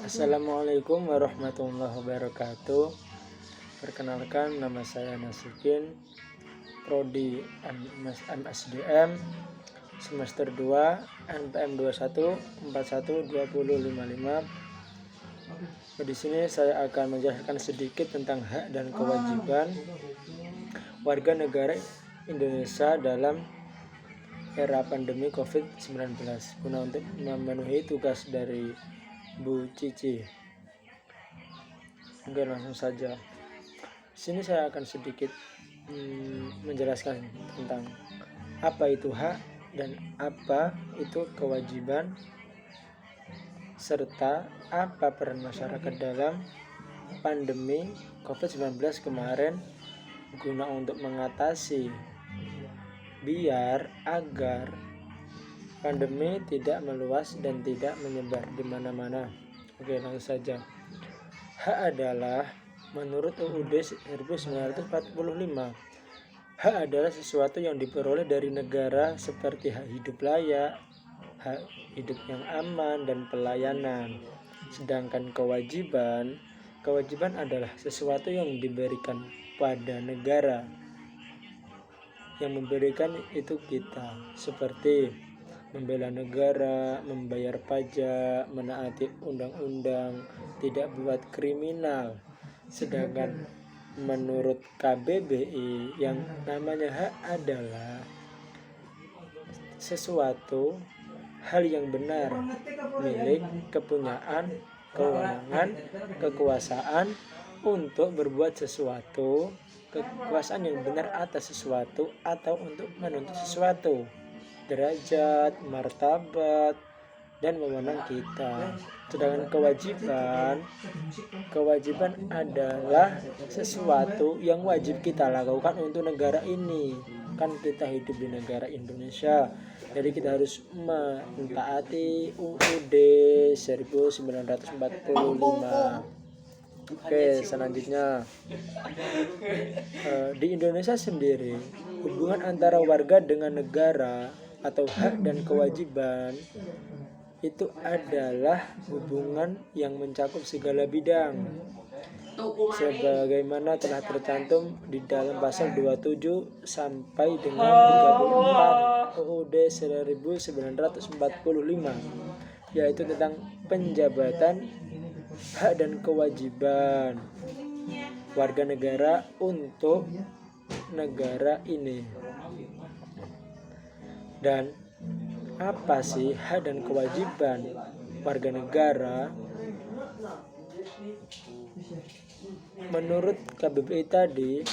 Assalamualaikum warahmatullahi wabarakatuh. Perkenalkan, nama saya Nasikin, Prodi MSDM semester 2 NPM 21412055. Di sini saya akan menjelaskan sedikit tentang hak dan kewajiban warga negara Indonesia dalam era pandemi COVID-19 guna untuk memenuhi tugas dari Bu Cici. Oke, langsung saja. Sini saya akan sedikit menjelaskan tentang apa itu hak dan apa itu kewajiban, serta apa peran masyarakat dalam pandemi COVID-19 kemarin guna untuk mengatasi biar agar pandemi tidak meluas dan tidak menyebar di mana-mana. Oke, langsung saja. Hak adalah menurut UUD 1945, hak adalah sesuatu yang diperoleh dari negara seperti hak hidup layak, hak hidup yang aman dan pelayanan. Sedangkan kewajiban adalah sesuatu yang diberikan pada negara. Yang memberikan itu kita, seperti membela negara, membayar pajak, menaati undang-undang, tidak buat kriminal. Sedangkan menurut KBBI, yang namanya hak adalah sesuatu hal yang benar, milik, kepunyaan, kewenangan, kekuasaan untuk berbuat sesuatu, kekuasaan yang benar atas sesuatu atau untuk menuntut sesuatu, derajat, martabat, dan wewenang kita. Sedangkan kewajiban adalah sesuatu yang wajib kita lakukan untuk negara ini. Kan kita hidup di negara Indonesia, jadi kita harus mentaati UUD 1945. Oke, selanjutnya di Indonesia sendiri, hubungan antara warga dengan negara atau hak dan kewajiban itu adalah hubungan yang mencakup segala bidang, sebagaimana telah tercantum di dalam pasal 27 sampai dengan 34 UUD 1945, yaitu tentang penjabatan hak dan kewajiban warga negara untuk negara ini. Dan apa sih hak dan kewajiban warga negara? Menurut KBBI tadi,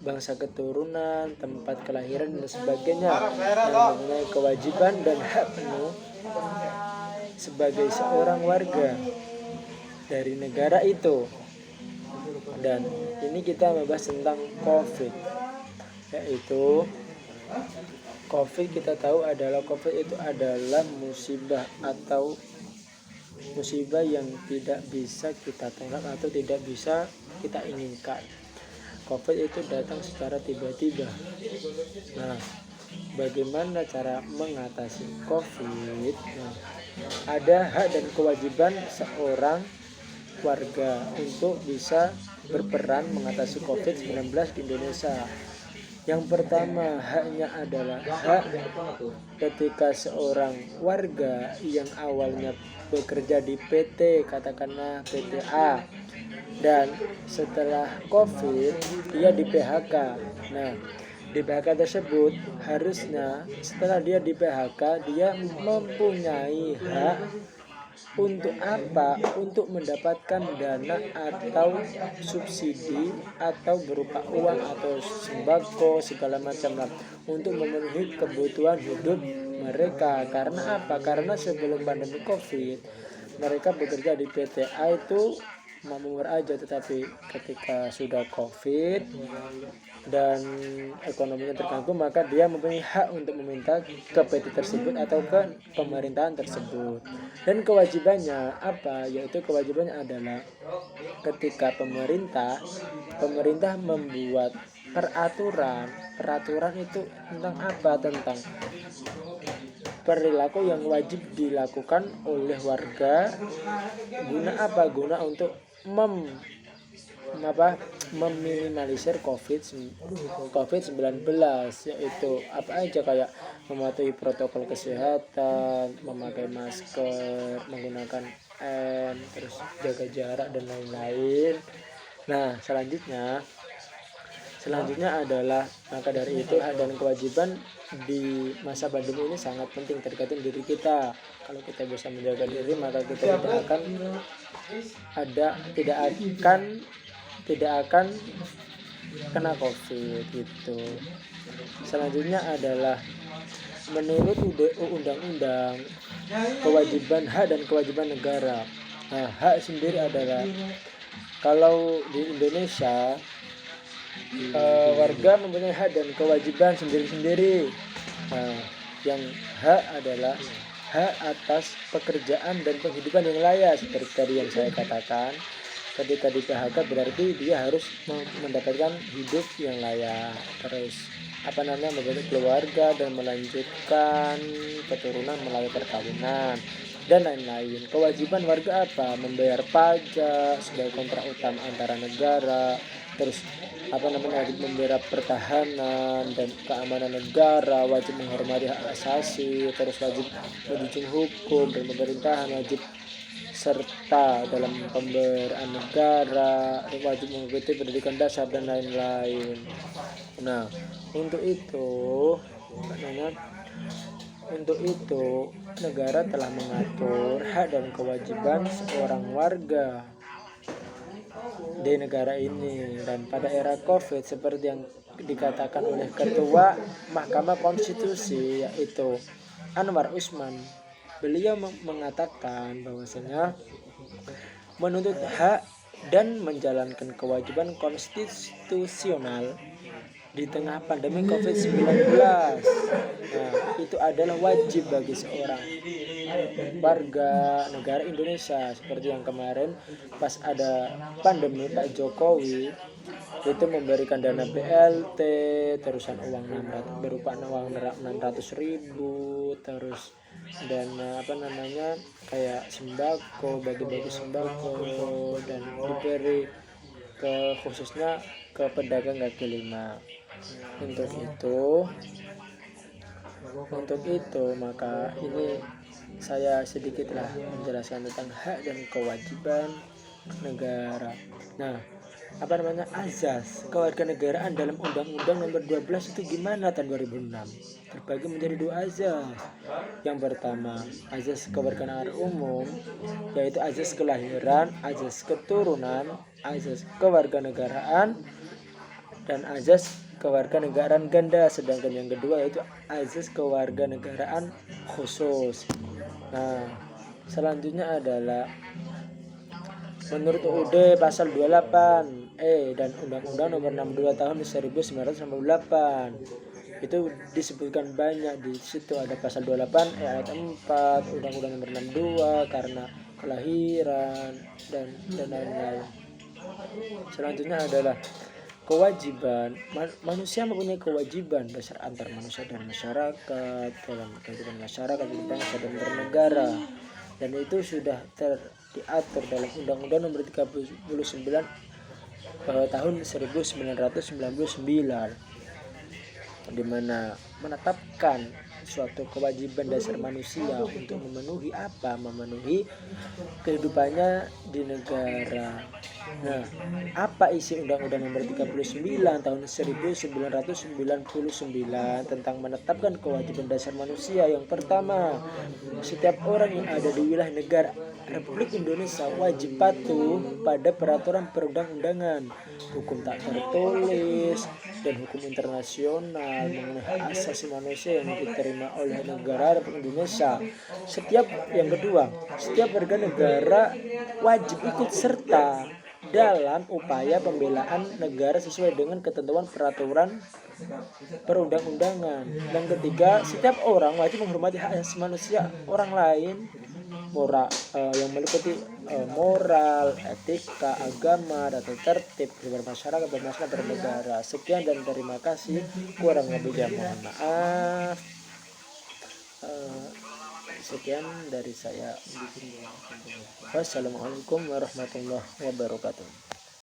bangsa, keturunan, tempat kelahiran dan sebagainya, yang mempunyai kewajiban dan hak penuh sebagai seorang warga dari negara itu. Dan ini kita membahas tentang COVID, yaitu COVID kita tahu adalah COVID itu adalah musibah atau musibah yang tidak bisa kita tolak atau tidak bisa kita inginkan. COVID itu datang secara tiba-tiba. Nah, bagaimana cara mengatasi COVID? Nah, ada hak dan kewajiban seorang warga untuk bisa berperan mengatasi COVID-19 di Indonesia. Yang pertama, haknya adalah hak ketika seorang warga yang awalnya bekerja di PT, katakanlah PT A, dan setelah COVID dia di PHK. Nah, di PHK tersebut harusnya setelah dia di PHK dia mempunyai hak untuk apa? Untuk mendapatkan dana atau subsidi atau berupa uang atau sembako segala macam untuk memenuhi kebutuhan hidup mereka. Karena apa? Karena sebelum pandemi COVID mereka bekerja di PT A itu mampu aja, tetapi ketika sudah COVID dan ekonominya terganggu, maka dia mempunyai hak untuk meminta ke PT tersebut atau ke pemerintahan tersebut. Dan kewajibannya apa? Yaitu kewajibannya adalah ketika pemerintah membuat peraturan itu tentang apa? Tentang perilaku yang wajib dilakukan oleh warga. Guna apa? Guna untuk meminimalisir COVID-19, yaitu apa aja, kayak mematuhi protokol kesehatan, memakai masker, menggunakan terus jaga jarak dan lain-lain. Nah, selanjutnya adalah, maka dari itu hak dan kewajiban di masa pandemi ini sangat penting, tergantung diri kita. Kalau kita bisa menjaga diri, maka kita tidak akan kena COVID gitu. Selanjutnya adalah menurut undang-undang kewajiban hak dan kewajiban negara. Nah, hak sendiri adalah, kalau di Indonesia warga mempunyai hak dan kewajiban sendiri-sendiri. Nah, yang hak adalah hak atas pekerjaan dan penghidupan yang layak, seperti tadi yang saya katakan. Ketika di PHK berarti dia harus mendapatkan hidup yang layak, terus membentuk keluarga dan melanjutkan keturunan melalui perkawinan dan lain-lain. Kewajiban warga apa? Membayar pajak sebagai kontrak utama antara negara, terus wajib membela pertahanan dan keamanan negara, wajib menghormati hak asasi, terus wajib menjunjung hukum dan pemerintahan, wajib serta dalam pemberdayaan negara, wajib mengikuti pendidikan dasar dan lain-lain. Nah, untuk itu negara telah mengatur hak dan kewajiban seorang warga di negara ini. Dan pada era COVID, seperti yang dikatakan oleh Ketua Mahkamah Konstitusi, yaitu Anwar Usman, beliau mengatakan bahwasanya menuntut hak dan menjalankan kewajiban konstitusional di tengah pandemi COVID-19. Nah, itu adalah wajib bagi seorang warga negara Indonesia. Seperti yang kemarin pas ada pandemi, Pak Jokowi itu memberikan dana BLT, terusan uang 600, berupa uang 600.000, terus dana kayak sembako, bagi-bagi sembako, dan diberi khususnya ke pedagang kaki lima. Untuk itu maka ini saya sedikitlah menjelaskan tentang hak dan kewajiban negara. Nah, azas kewarganegaraan dalam Undang-Undang Nomor 12 itu gimana tahun 2006? Terbagi menjadi 2 azas. Yang pertama, azas kewarganegaraan umum, yaitu azas kelahiran, azas keturunan, azas kewarganegaraan, dan azas kewarganegaraan ganda. Sedangkan yang kedua yaitu azas kewarganegaraan khusus. Nah, selanjutnya adalah menurut UUD pasal 28 dan Undang-Undang Nomor 62 tahun 1998 itu disebutkan banyak. Di situ ada pasal 28 ayat 4 Undang-Undang Nomor 62 karena kelahiran dan lain-lain. Selanjutnya adalah kewajiban. Manusia mempunyai kewajiban dasar antar manusia dan masyarakat, dalam kehidupan masyarakat, berbangsa dan bernegara, dan itu sudah diatur dalam Undang-Undang Nomor 39 tahun 1999, di mana menetapkan suatu kewajiban dasar manusia untuk memenuhi kehidupannya di negara. Nah, apa isi Undang-Undang Nomor 39 tahun 1999 tentang menetapkan kewajiban dasar manusia? Yang pertama, setiap orang yang ada di wilayah negara Republik Indonesia wajib patuh pada peraturan perundang-undangan, hukum tak tertulis, dan hukum internasional mengenai hak asasi manusia yang diterima oleh negara Republik Indonesia. Yang kedua, setiap warga negara wajib ikut serta dalam upaya pembelaan negara sesuai dengan ketentuan peraturan perundang-undangan. Yang ketiga, setiap orang wajib menghormati hak asasi manusia orang lain, yang meliputi moral, etika, agama, dan tertib bermasyarakat, bermasyarakat, bernegara. Sekian dan terima kasih. Kurang lebihnya mohon maaf. Sekian dari saya. Wassalamualaikum warahmatullahi wabarakatuh.